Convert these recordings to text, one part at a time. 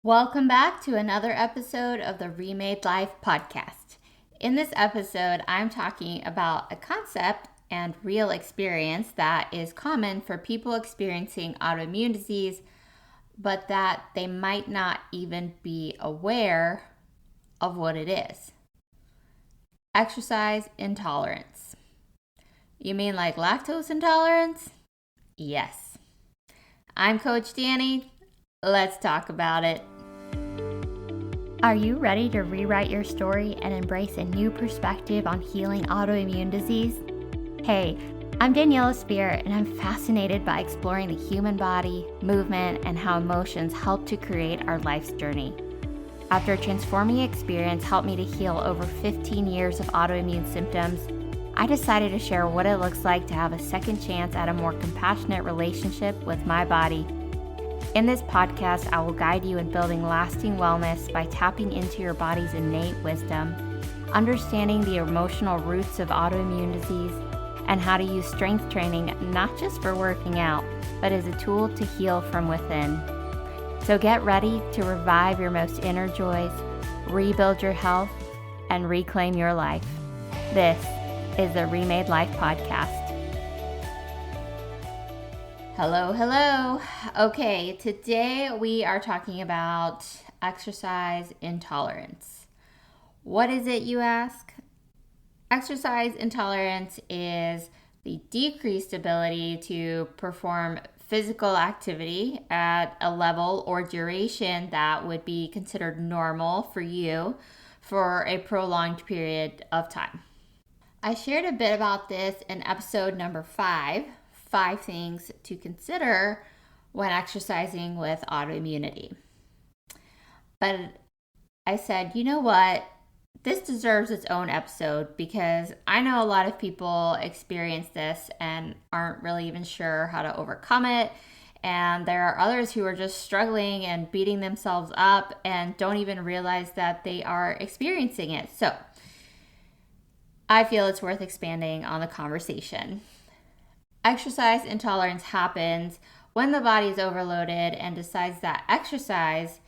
Welcome back to another episode of the Remade Life podcast. In this episode, I'm talking about a concept and real experience that is common for people experiencing autoimmune disease, but that they might not even be aware of what it is. Exercise intolerance. You mean like lactose intolerance? Yes. I'm Coach Dani. Let's talk about it. Are you ready to rewrite your story and embrace a new perspective on healing autoimmune disease? Hey, I'm Daniela Spear, and I'm fascinated by exploring the human body, movement, and how emotions help to create our life's journey. After a transforming experience helped me to heal over 15 years of autoimmune symptoms, I decided to share what it looks like to have a second chance at a more compassionate relationship with my body. In this podcast, I will guide you in building lasting wellness by tapping into your body's innate wisdom, understanding the emotional roots of autoimmune disease, and how to use strength training not just for working out, but as a tool to heal from within. So get ready to revive your most inner joys, rebuild your health, and reclaim your life. This is the Remade Life podcast. Hello. Okay, today we are talking about exercise intolerance. What is it, you ask? Exercise intolerance is the decreased ability to perform physical activity at a level or duration that would be considered normal for you for a prolonged period of time. I shared a bit about this in episode number 5 things to consider when exercising with autoimmunity. But I said, you know what? This deserves its own episode because I know a lot of people experience this and aren't really even sure how to overcome it. And there are others who are just struggling and beating themselves up and don't even realize that they are experiencing it. So I feel it's worth expanding on the conversation. Exercise intolerance happens when the body is overloaded and decides that exercise,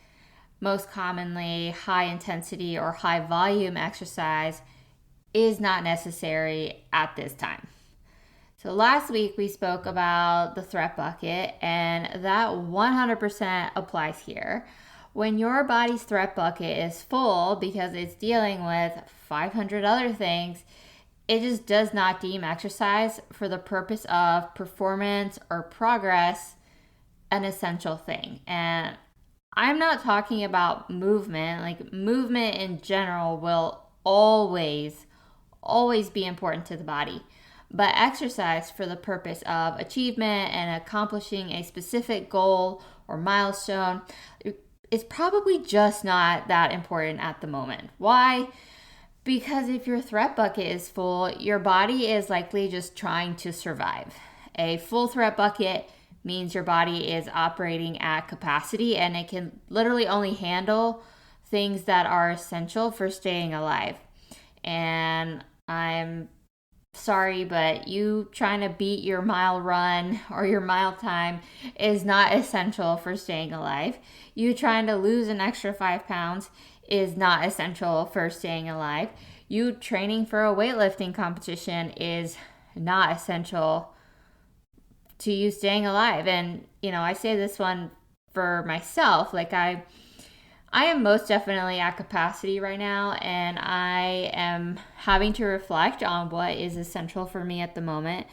most commonly high intensity or high volume exercise, is not necessary at this time. So last week we spoke about the threat bucket, and that 100% applies here. When your body's threat bucket is full because it's dealing with 500 other things, it just does not deem exercise for the purpose of performance or progress an essential thing. And I'm not talking about movement. Like, movement in general will always be important to the body. But exercise for the purpose of achievement and accomplishing a specific goal or milestone is probably just not that important at the moment. Why? Because if your threat bucket is full, your body is likely just trying to survive. A full threat bucket means your body is operating at capacity and it can literally only handle things that are essential for staying alive. And I'm sorry, but you trying to beat your mile run or your mile time is not essential for staying alive. You trying to lose an extra 5 pounds is not essential for staying alive. You training for a weightlifting competition is not essential to you staying alive. And, I say this one for myself. Like, I am most definitely at capacity right now, and I am having to reflect on what is essential for me at the moment.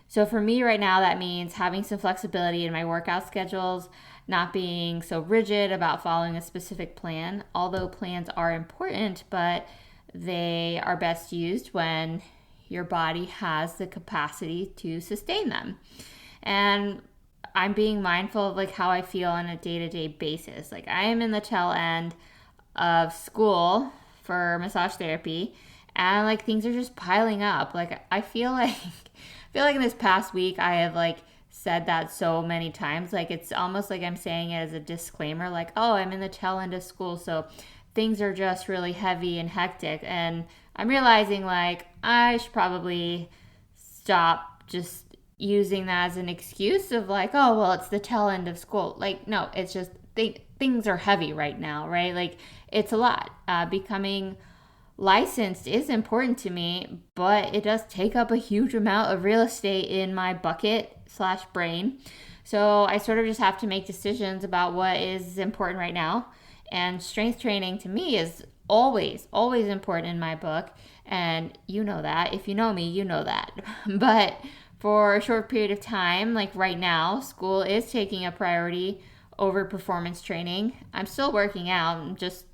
So for me right now, that means having some flexibility in my workout schedules, not being so rigid about following a specific plan, although plans are important, but they are best used when your body has the capacity to sustain them. And I'm being mindful of how I feel on a day-to-day basis. Like, I am in the tail end of school for massage therapy, and things are just piling up. I feel like in this past week I have said that so many times. It's almost like I'm saying it as a disclaimer, oh, I'm in the tail end of school, so things are just really heavy and hectic. And I'm realizing I should probably stop just using that as an excuse of oh, well, it's the tail end of school. No, it's just things things are heavy right now, right? Like it's a lot. Becoming licensed is important to me, but it does take up a huge amount of real estate in my bucket/brain. So I sort of just have to make decisions about what is important right now. And strength training to me is always, always important in my book. And you know that. If you know me, you know that. But for a short period of time, like right now, school is taking a priority over performance training. I'm still working out. I'm just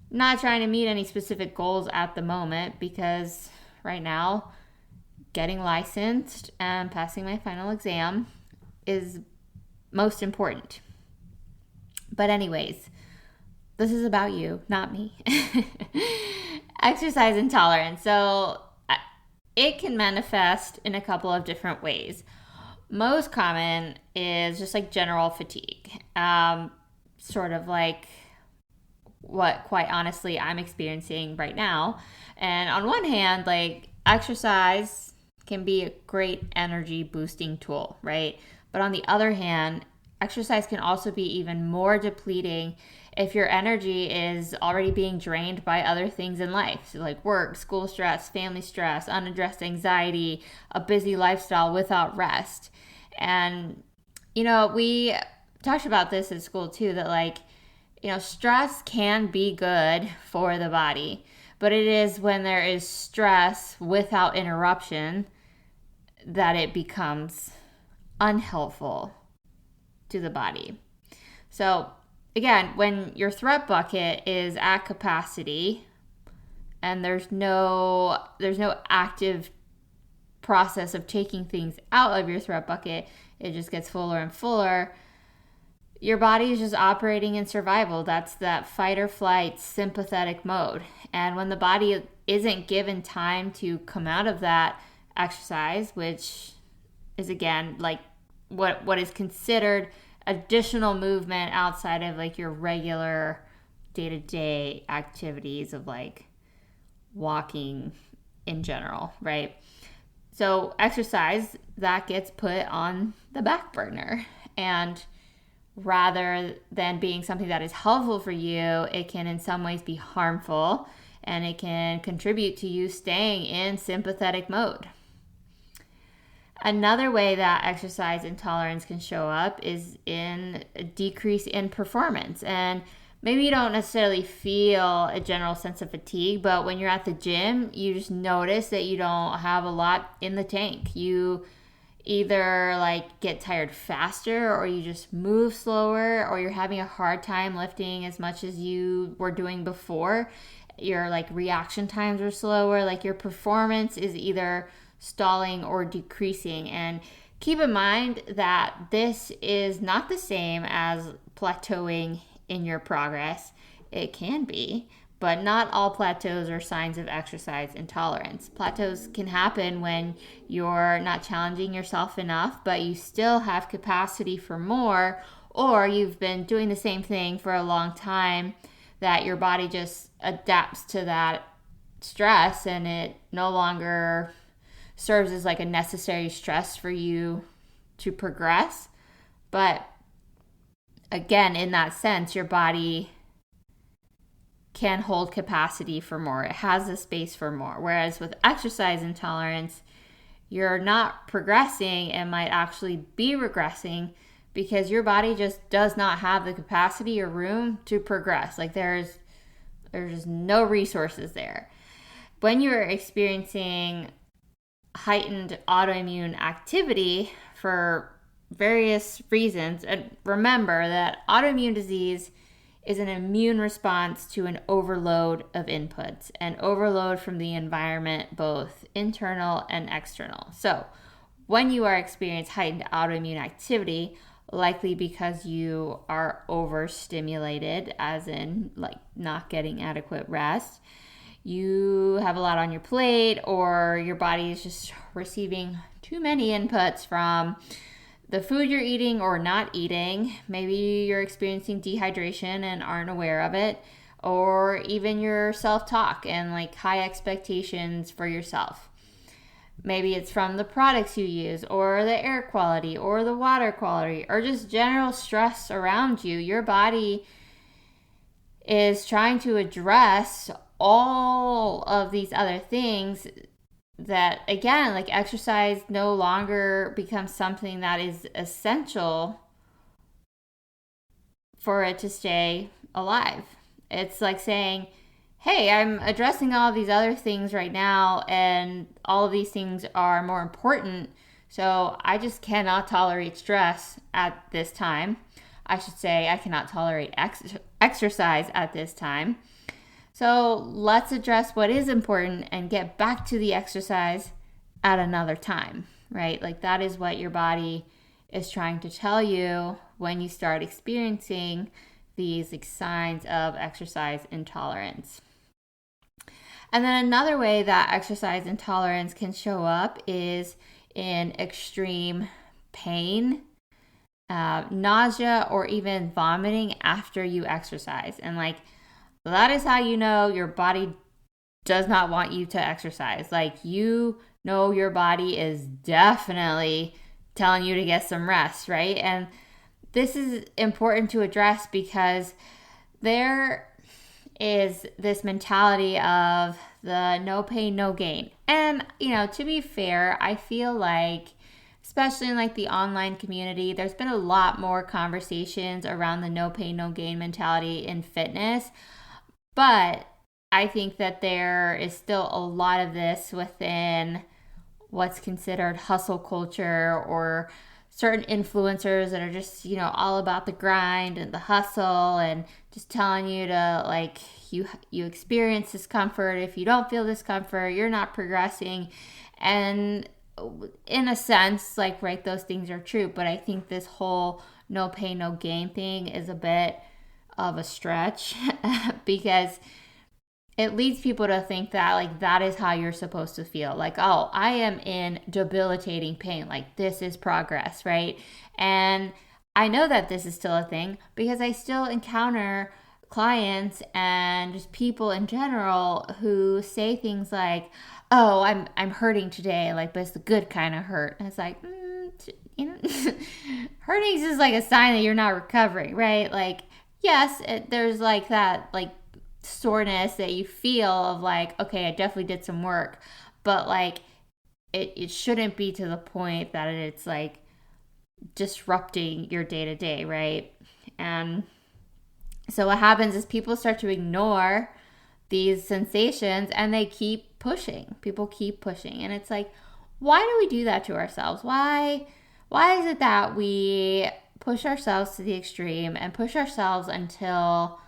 not trying to meet any specific goals at the moment because right now, getting licensed and passing my final exam is most important. But anyways, this is about you, not me. Exercise intolerance. So it can manifest in a couple of different ways. Most common is just like general fatigue. Sort of like what, quite honestly, I'm experiencing right now. And on one hand, like exercise can be a great energy boosting tool, right? But on the other hand, exercise can also be even more depleting if your energy is already being drained by other things in life. So like work, school stress, family stress, unaddressed anxiety, a busy lifestyle without rest. And, we talked about this at school too, that like, stress can be good for the body, but it is when there is stress without interruption that it becomes unhelpful to the body. So again, when your threat bucket is at capacity and there's no active process of taking things out of your threat bucket, it just gets fuller and fuller. Your body is just operating in survival. That's that fight or flight sympathetic mode. And when the body isn't given time to come out of that exercise, which is again like what is considered additional movement outside of like your regular day-to-day activities of like walking in general, right? So exercise, that gets put on the back burner, and rather than being something that is helpful for you, it can in some ways be harmful, and it can contribute to you staying in sympathetic mode. Another way that exercise intolerance can show up is in a decrease in performance. And maybe you don't necessarily feel a general sense of fatigue, but when you're at the gym, you just notice that you don't have a lot in the tank. You either like get tired faster, or you just move slower, or you're having a hard time lifting as much as you were doing before. Your like reaction times are slower, like your performance is either stalling or decreasing. And keep in mind that this is not the same as plateauing in your progress. It can be, but not all plateaus are signs of exercise intolerance. Plateaus can happen when you're not challenging yourself enough, but you still have capacity for more, or you've been doing the same thing for a long time that your body just adapts to that stress and it no longer serves as like a necessary stress for you to progress. But again, in that sense, your body can hold capacity for more. It has the space for more. Whereas with exercise intolerance, you're not progressing and might actually be regressing because your body just does not have the capacity or room to progress. Like there's just no resources there. When you're experiencing heightened autoimmune activity for various reasons, and remember that autoimmune disease is an immune response to an overload of inputs, and overload from the environment, both internal and external. So when you are experiencing heightened autoimmune activity, likely because you are overstimulated, as in like not getting adequate rest, you have a lot on your plate, or your body is just receiving too many inputs from the food you're eating or not eating. Maybe you're experiencing dehydration and aren't aware of it, or even your self-talk and like high expectations for yourself. Maybe it's from the products you use, or the air quality, or the water quality, or just general stress around you. Your body is trying to address all of these other things that, again, like exercise no longer becomes something that is essential for it to stay alive. It's like saying, hey, I'm addressing all of these other things right now, and all of these things are more important. So I just cannot tolerate stress at this time. I should say I cannot tolerate exercise at this time. So let's address what is important and get back to the exercise at another time, right? Like that is what your body is trying to tell you when you start experiencing these like signs of exercise intolerance. And then another way that exercise intolerance can show up is in extreme pain, nausea, or even vomiting after you exercise. And like that is how you know your body does not want you to exercise. Like you know your body is definitely telling you to get some rest, right? And this is important to address because there is this mentality of the no pain, no gain. And, to be fair, I feel like, especially in like the online community, there's been a lot more conversations around the no pain, no gain mentality in fitness. But I think that there is still a lot of this within what's considered hustle culture, or certain influencers that are just, all about the grind and the hustle and just telling you to like, you experience discomfort. If you don't feel discomfort, you're not progressing. And in a sense, like, right, those things are true. But I think this whole no pain, no gain thing is a bit of a stretch because it leads people to think that like that is how you're supposed to feel. Like, oh, I am in debilitating pain. Like this is progress, right? And I know that this is still a thing because I still encounter clients and just people in general who say things like, oh, I'm hurting today, like, but it's the good kind of hurt. And it's like, hurting is just like a sign that you're not recovering, right? Like, yes, there's like that, like, soreness that you feel of like, okay, I definitely did some work, but like it shouldn't be to the point that it's like disrupting your day-to-day, right? And so what happens is people start to ignore these sensations and they keep pushing. People keep pushing, and it's like, why do we do that to ourselves? Why is it that we push ourselves to the extreme and push ourselves until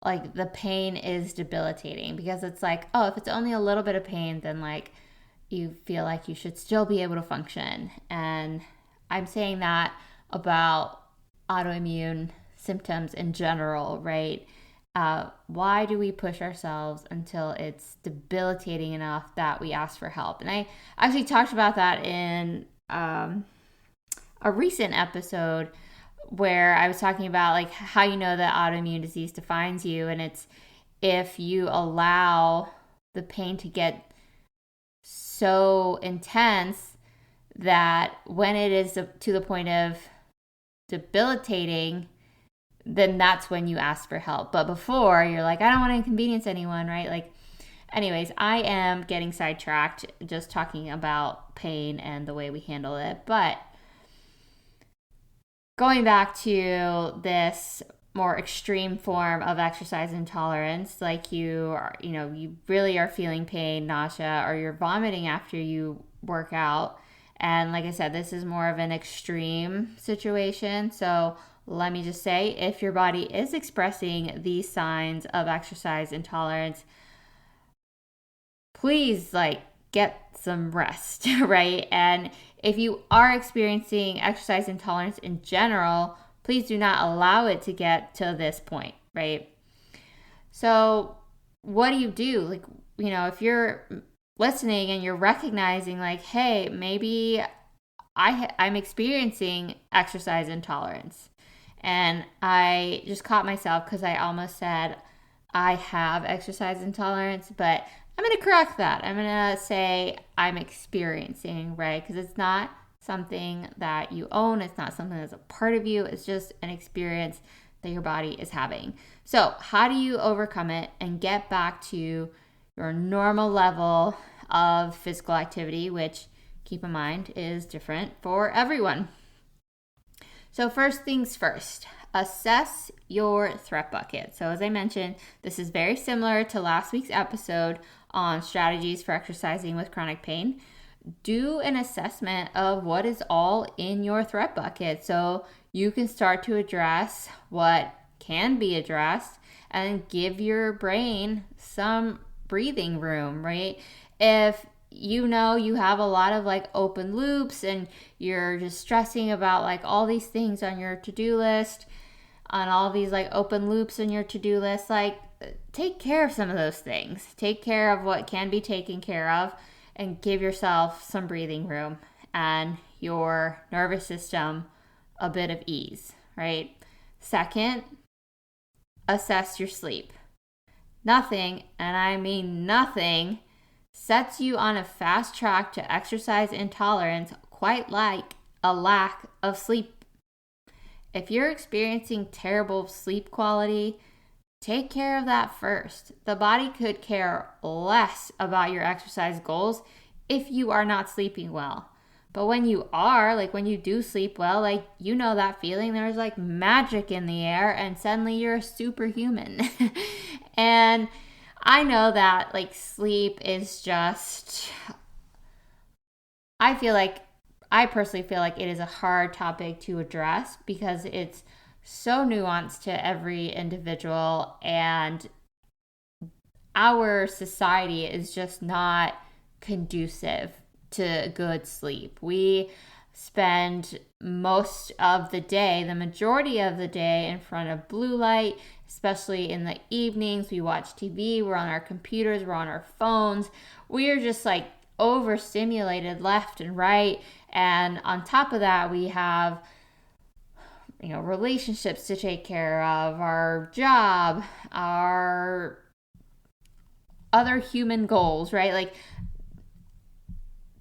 like the pain is debilitating? Because it's like, oh, if it's only a little bit of pain, then like you feel like you should still be able to function. And I'm saying that about autoimmune symptoms in general, right? Why do we push ourselves until it's debilitating enough that we ask for help? And I actually talked about that in a recent episode where I was talking about like how you know that autoimmune disease defines you, and it's if you allow the pain to get so intense that when it is to the point of debilitating, then that's when you ask for help. But before, you're like, I don't want to inconvenience anyone, right? Like, anyways, I am getting sidetracked just talking about pain and the way we handle it. But going back to this more extreme form of exercise intolerance, like you really are feeling pain, nausea, or you're vomiting after you work out. And like I said, this is more of an extreme situation. So let me just say, if your body is expressing these signs of exercise intolerance, please like get some rest, right? And if you are experiencing exercise intolerance in general, please do not allow it to get to this point, right? So what do? Like, if you're listening and you're recognizing like, hey, maybe I'm experiencing exercise intolerance. And I just caught myself because I almost said I have exercise intolerance, but I'm going to correct that. I'm going to say I'm experiencing, right? Because it's not something that you own. It's not something that's a part of you. It's just an experience that your body is having. So, how do you overcome it and get back to your normal level of physical activity, which, keep in mind, is different for everyone? So, first things first, assess your threat bucket. So, as I mentioned, this is very similar to last week's episode on strategies for exercising with chronic pain. Do an assessment of what is all in your threat bucket so you can start to address what can be addressed and give your brain some breathing room, right? If you know you have a lot of like open loops and you're just stressing about like all these things on your to-do list, on all these like open loops in your to-do list, like take care of some of those things. Take care of what can be taken care of and give yourself some breathing room and your nervous system a bit of ease, right? Second, assess your sleep. Nothing, and I mean nothing, sets you on a fast track to exercise intolerance quite like a lack of sleep. If you're experiencing terrible sleep quality, take care of that first. The body could care less about your exercise goals if you are not sleeping well. But when you are, like when you do sleep well, like you know that feeling, there's like magic in the air and suddenly you're a superhuman. And I know that like sleep is just, I personally feel like it is a hard topic to address because it's so nuanced to every individual, and our society is just not conducive to good sleep. We spend most of the day, the majority of the day, in front of blue light, especially in the evenings. We watch TV, we're on our computers, we're on our phones. We are just like overstimulated left and right. And on top of that, we have relationships to take care of, our job, our other human goals, right? Like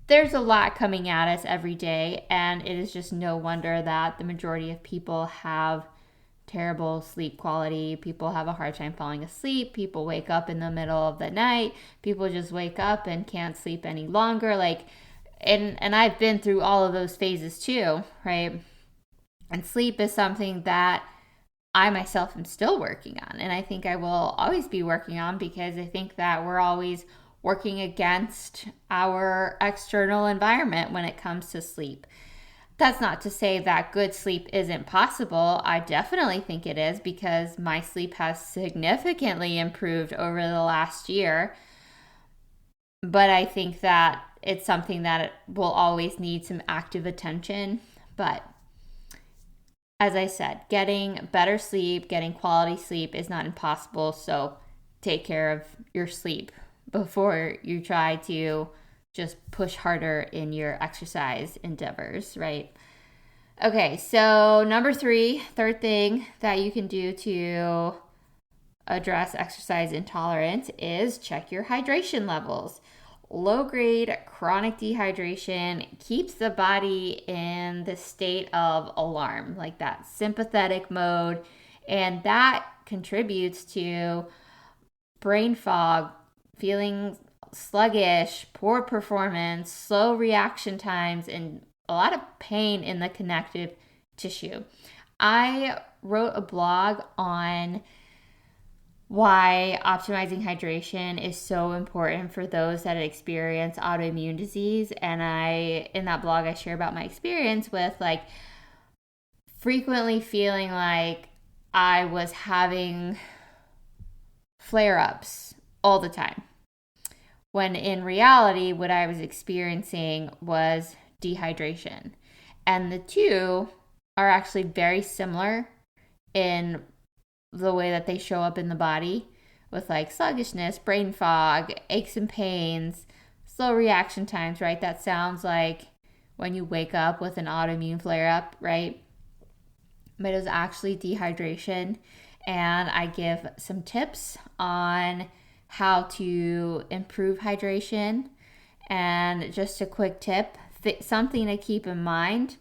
there's a lot coming at us every day, and it is just no wonder that the majority of people have terrible sleep quality. People have a hard time falling asleep. People wake up in the middle of the night. People just wake up and can't sleep any longer. And I've been through all of those phases too, right? And sleep is something that I myself am still working on. And I think I will always be working on because I think that we're always working against our external environment when it comes to sleep. That's not to say that good sleep isn't possible. I definitely think it is because my sleep has significantly improved over the last year. But I think that it's something that will always need some active attention. But as I said, getting better sleep, getting quality sleep is not impossible. So take care of your sleep before you try to just push harder in your exercise endeavors, right? Okay, so number 3, third thing that you can do to address exercise intolerance is check your hydration levels. Low-grade chronic dehydration keeps the body in the state of alarm, like that sympathetic mode, and that contributes to brain fog, feeling sluggish, poor performance, slow reaction times, and a lot of pain in the connective tissue. I wrote a blog on why optimizing hydration is so important for those that experience autoimmune disease. And in that blog, I share about my experience with like frequently feeling like I was having flare-ups all the time, when in reality, what I was experiencing was dehydration. And the two are actually very similar in the way that they show up in the body, with like sluggishness, brain fog, aches and pains, slow reaction times, right? That sounds like when you wake up with an autoimmune flare-up, right? But it was actually dehydration. And I give some tips on how to improve hydration. And just a quick tip, something to keep in mind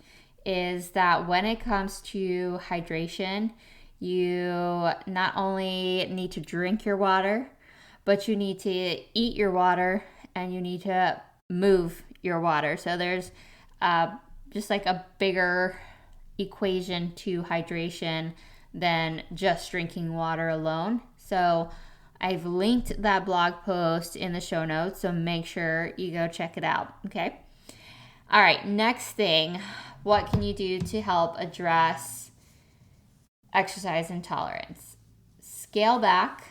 is that when it comes to hydration, You not only need to drink your water, but you need to eat your water and you need to move your water. So there's just like a bigger equation to hydration than just drinking water alone. So I've linked that blog post in the show notes, so make sure you go check it out, okay? All right, next thing, what can you do to help address exercise intolerance? Scale back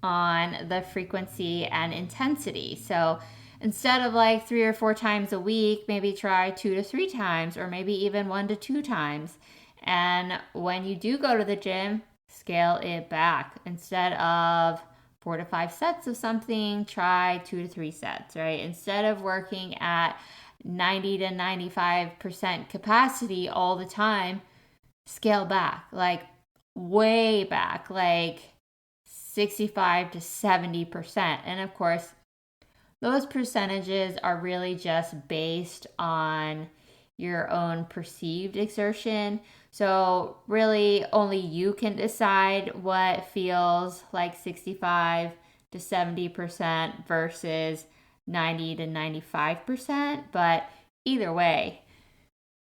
on the frequency and intensity. So instead of like 3 or 4 times a week, maybe try 2 to 3 times, or maybe even 1 to 2 times. And when you do go to the gym, scale it back. Instead of 4 to 5 sets of something, try 2 to 3 sets, right? Instead of working at 90 to 95% capacity all the time, scale back, like way back, like 65 to 70%. And of course, those percentages are really just based on your own perceived exertion. So really only you can decide what feels like 65 to 70% versus 90 to 95%. But either way,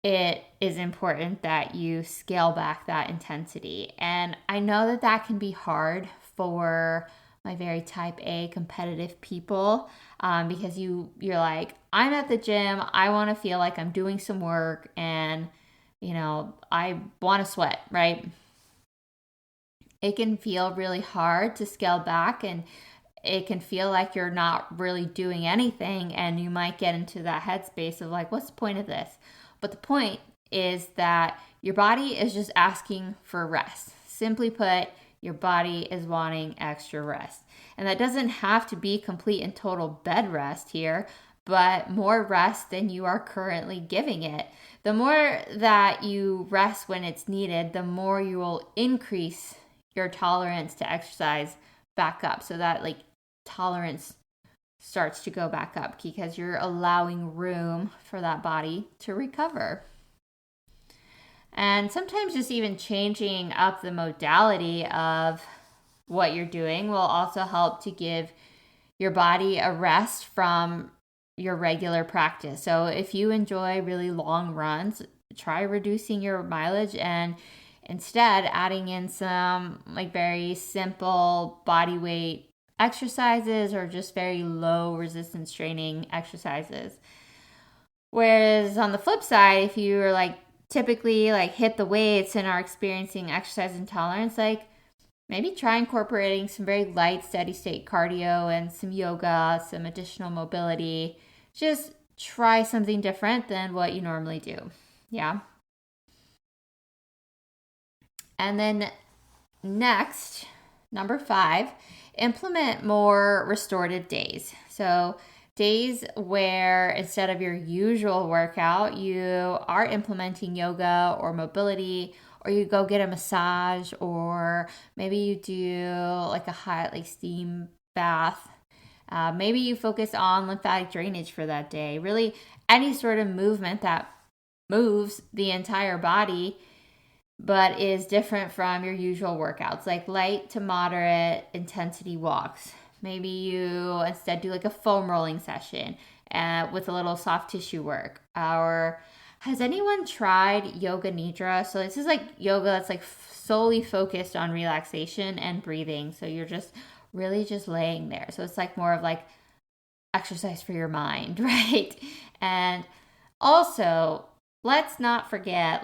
it is important that you scale back that intensity. And I know that that can be hard for my very type A competitive people, because you're like, I'm at the gym, I want to feel like I'm doing some work, and I want to sweat, right? It can feel really hard to scale back, and it can feel like you're not really doing anything, and you might get into that headspace of like, what's the point of this? But the point is that your body is just asking for rest. Simply put, your body is wanting extra rest. And that doesn't have to be complete and total bed rest here, but more rest than you are currently giving it. The more that you rest when it's needed, the more you will increase your tolerance to exercise back up. So that like tolerance starts to go back up because you're allowing room for that body to recover. And sometimes just even changing up the modality of what you're doing will also help to give your body a rest from your regular practice. So if you enjoy really long runs, try reducing your mileage and instead adding in some like very simple body weight exercises or just very low resistance training exercises. Whereas on the flip side, if you are like typically like hit the weights and are experiencing exercise intolerance, like maybe try incorporating some very light steady state cardio and some yoga, some additional mobility. Just try something different than what you normally do. Yeah. And then next, number 5, implement more restorative days. So days where instead of your usual workout, you are implementing yoga or mobility, or you go get a massage, or maybe you do like a hot like steam bath. Maybe you focus on lymphatic drainage for that day. Really, any sort of movement that moves the entire body but is different from your usual workouts, like light to moderate intensity walks. Maybe you instead do like a foam rolling session with a little soft tissue work. Or has anyone tried yoga nidra? So this is like yoga that's like solely focused on relaxation and breathing. So you're just really just laying there. So it's like more of like exercise for your mind, right? And also, let's not forget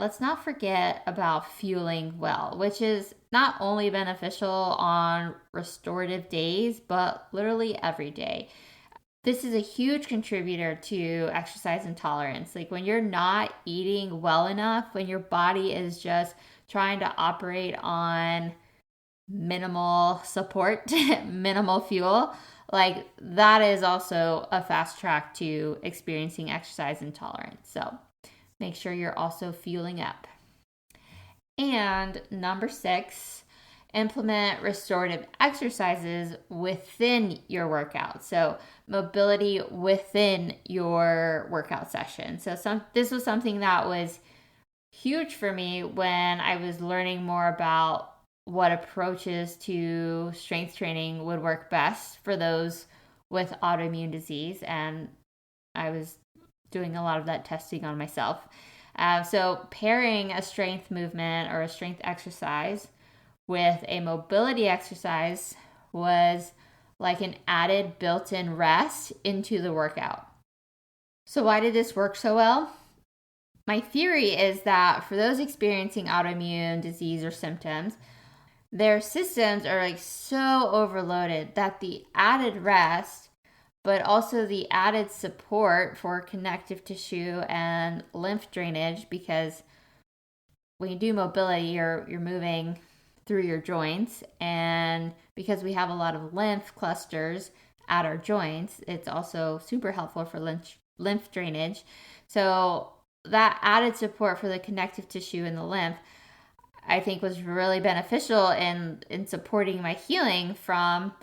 about fueling well, which is not only beneficial on restorative days, but literally every day. This is a huge contributor to exercise intolerance. Like when you're not eating well enough, when your body is just trying to operate on minimal support, minimal fuel, like that is also a fast track to experiencing exercise intolerance. So make sure you're also fueling up. And number 6, implement restorative exercises within your workout. So mobility within your workout session. So this was something that was huge for me when I was learning more about what approaches to strength training would work best for those with autoimmune disease. And I was doing a lot of that testing on myself. So pairing a strength movement or a strength exercise with a mobility exercise was like an added built-in rest into the workout. So why did this work so well? My theory is that for those experiencing autoimmune disease or symptoms, their systems are like so overloaded that the added rest, but also the added support for connective tissue and lymph drainage, because when you do mobility, you're moving through your joints, and because we have a lot of lymph clusters at our joints, it's also super helpful for lymph drainage. So that added support for the connective tissue and the lymph, I think, was really beneficial in supporting my healing from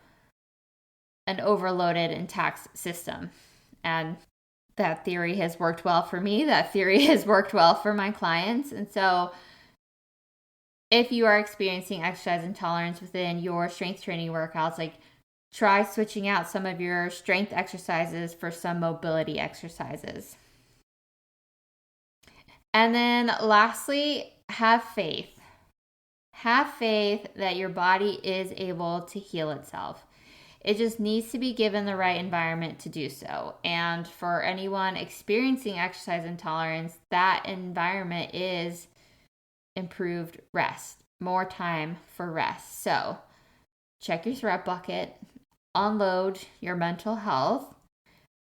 an overloaded and taxed system. And that theory has worked well for me. That theory has worked well for my clients. And so if you are experiencing exercise intolerance within your strength training workouts, like, try switching out some of your strength exercises for some mobility exercises. And then lastly, have faith. Have faith that your body is able to heal itself. It just needs to be given the right environment to do so. And for anyone experiencing exercise intolerance, that environment is improved rest, more time for rest. So check your threat bucket, unload your mental health,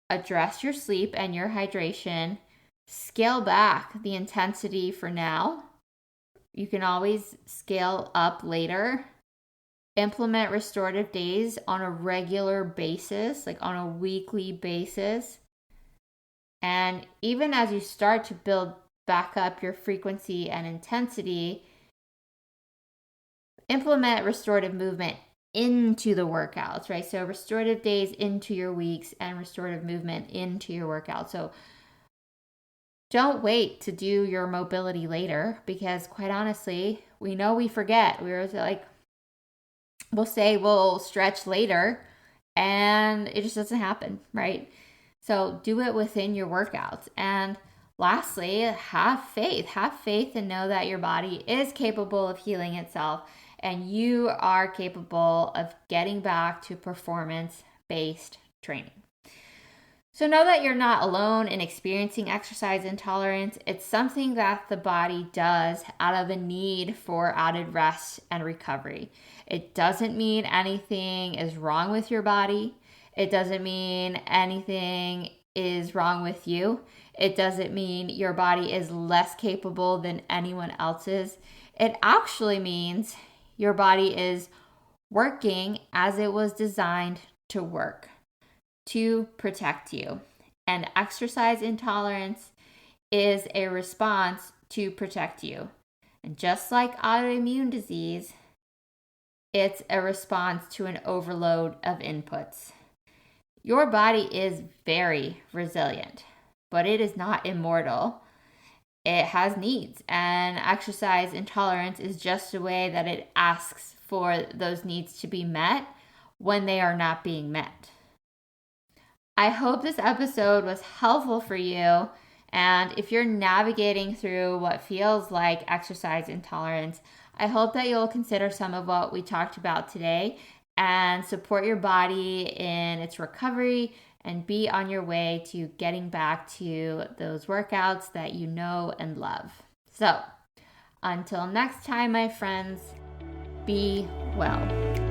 address your sleep and your hydration, scale back the intensity for now. You can always scale up later. Implement restorative days on a regular basis, like on a weekly basis. And even as you start to build back up your frequency and intensity, implement restorative movement into the workouts, right? So restorative days into your weeks and restorative movement into your workouts. So don't wait to do your mobility later, because quite honestly, we know we forget. We're like, we'll say we'll stretch later and it just doesn't happen, right? So do it within your workouts. And lastly, have faith. Have faith and know that your body is capable of healing itself, and you are capable of getting back to performance-based training. So know that you're not alone in experiencing exercise intolerance. It's something that the body does out of a need for added rest and recovery. It doesn't mean anything is wrong with your body. It doesn't mean anything is wrong with you. It doesn't mean your body is less capable than anyone else's. It actually means your body is working as it was designed to work, to protect you. And exercise intolerance is a response to protect you. And just like autoimmune disease, it's a response to an overload of inputs. Your body is very resilient, but it is not immortal. It has needs, and exercise intolerance is just a way that it asks for those needs to be met when they are not being met. I hope this episode was helpful for you. And if you're navigating through what feels like exercise intolerance, I hope that you'll consider some of what we talked about today and support your body in its recovery and be on your way to getting back to those workouts that you know and love. So, until next time, my friends, be well.